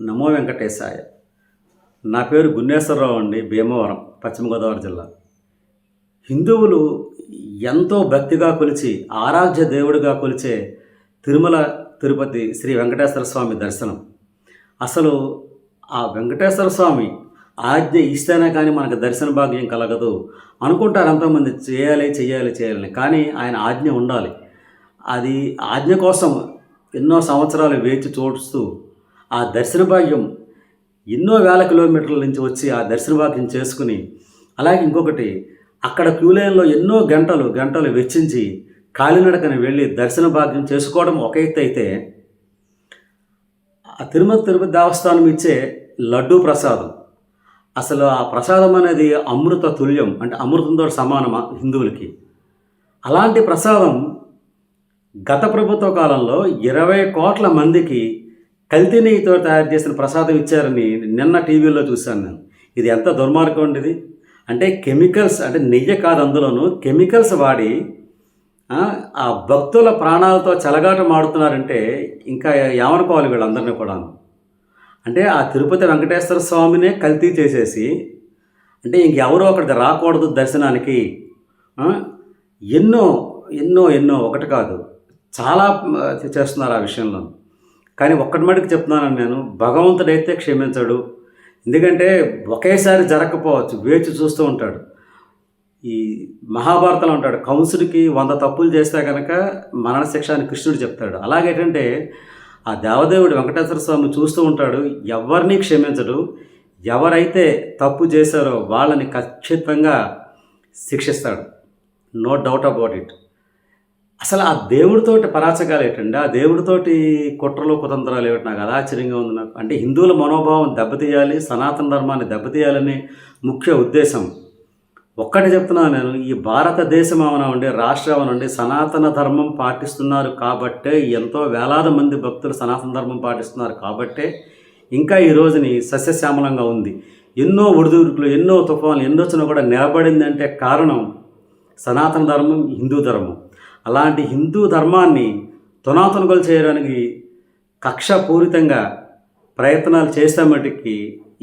నమో వెంకటేశాయ. నా పేరు గున్నేశ్వరరావు అండి. భీమవరం, పశ్చిమ గోదావరి జిల్లా. హిందువులు ఎంతో భక్తిగా కొలిచి, ఆరాధ్య దేవుడిగా కొలిచే తిరుమల తిరుపతి శ్రీ వెంకటేశ్వర స్వామి దర్శనం. అసలు ఆ వెంకటేశ్వర స్వామి ఆజ్ఞ ఇస్తేనే కానీ మనకు దర్శన భాగ్యం కలగదు అనుకుంటారు ఎంతోమంది. చేయాలని, కానీ ఆయన ఆజ్ఞ ఉండాలి. అది ఆజ్ఞ కోసం ఎన్నో సంవత్సరాలు వేచి చూస్తూ ఆ దర్శన భాగ్యం ఎన్నో వేల కిలోమీటర్ల నుంచి వచ్చి ఆ దర్శన భాగ్యం చేసుకుని, అలాగే ఇంకొకటి, అక్కడ క్యూ లైన్లో ఎన్నో గంటలు వెచ్చించి కాలినడకన వెళ్ళి దర్శన భాగ్యం చేసుకోవడం ఒక ఎత్తు అయితే, ఆ తిరుపతి దేవస్థానం ఇచ్చే లడ్డూ ప్రసాదం, అసలు ఆ ప్రసాదం అనేది అమృత తుల్యం, అంటే అమృతంతో సమానమా హిందువులకి. అలాంటి ప్రసాదం గత ప్రభుత్వ కాలంలో 20 కోట్ల మందికి కల్తీ నెయ్యితో తయారు చేసిన ప్రసాదం ఇచ్చారని నిన్న టీవీలో చూశాను నేను. ఇది ఎంత దుర్మార్గం ఉండేది. అంటే కెమికల్స్, అంటే నెయ్యి కాదు, అందులోనూ కెమికల్స్ వాడి ఆ భక్తుల ప్రాణాలతో చెలగాట మాడుతున్నారంటే ఇంకా ఏమనుకోవాలి వీళ్ళందరినీ కూడాను. అంటే ఆ తిరుపతి వెంకటేశ్వర స్వామినే కల్తీ చేసేసి, అంటే ఇంకెవరో ఒకటి రాకూడదు దర్శనానికి. ఎన్నో ఎన్నో ఎన్నో ఒకటి కాదు, చాలా చేస్తున్నారు ఆ విషయంలో. కానీ ఒక్కటి మటుకు చెప్తున్నాను నేను, భగవంతుడైతే క్షమించడు. ఎందుకంటే ఒకేసారి జరగకపోవచ్చు, వేచి చూస్తూ ఉంటాడు. ఈ మహాభారతంలో ఉంటాడు, కంసుడికి 100 తప్పులు చేస్తే కనుక మరణశిక్ష అని కృష్ణుడు చెప్తాడు. అలాగేంటంటే ఆ దేవదేవుడు వెంకటేశ్వర స్వామి చూస్తూ ఉంటాడు, ఎవరిని క్షమించడు. ఎవరైతే తప్పు చేశారో వాళ్ళని ఖచ్చితంగా శిక్షిస్తాడు. No doubt about it. అసలు ఆ దేవుడితోటి పరాచకాలు ఏంటండి, ఆ దేవుడితోటి కుట్రలు కుతంత్రాలు ఏమిటి, నాకు అది ఆశ్చర్యంగా ఉంది నాకు. అంటే హిందువుల మనోభావం దెబ్బతీయాలి, సనాతన ధర్మాన్ని దెబ్బతీయాలని ముఖ్య ఉద్దేశం. ఒక్కటి చెప్తున్నాను నేను, ఈ భారతదేశం అవనండి, రాష్ట్రం అవనండి, సనాతన ధర్మం పాటిస్తున్నారు కాబట్టే, ఎంతో వేలాది మంది భక్తులు సనాతన ధర్మం పాటిస్తున్నారు కాబట్టే ఇంకా ఈ రోజుని సస్యశ్యామలంగా ఉంది. ఎన్నో ఒడిదుడుకులు, ఎన్నో తుఫాన్లు ఎన్నో వచ్చినా కూడా నిలబడిందంటే కారణం సనాతన ధర్మం, హిందూ ధర్మం. అలాంటి హిందూ ధర్మాన్ని తునాతునకలు చేయడానికి కక్షపూరితంగా ప్రయత్నాలు చేసే మటుకి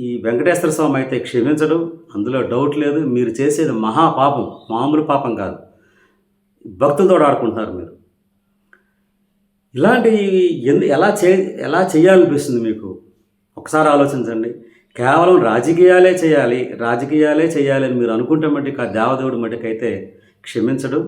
ఈ వెంకటేశ్వర స్వామి అయితే క్షమించడు, అందులో డౌట్ లేదు. మీరు చేసేది మహాపాపం, మామూలు పాపం కాదు. భక్తులతో ఆడుకుంటున్నారు మీరు. ఇలాంటివి ఎలా చేయాలనిపిస్తుంది మీకు? ఒకసారి ఆలోచించండి. కేవలం రాజకీయాలే చేయాలి అని మీరు అనుకుంటే మటుకు ఆ దేవదేవుడి మటుకైతే క్షమించడు.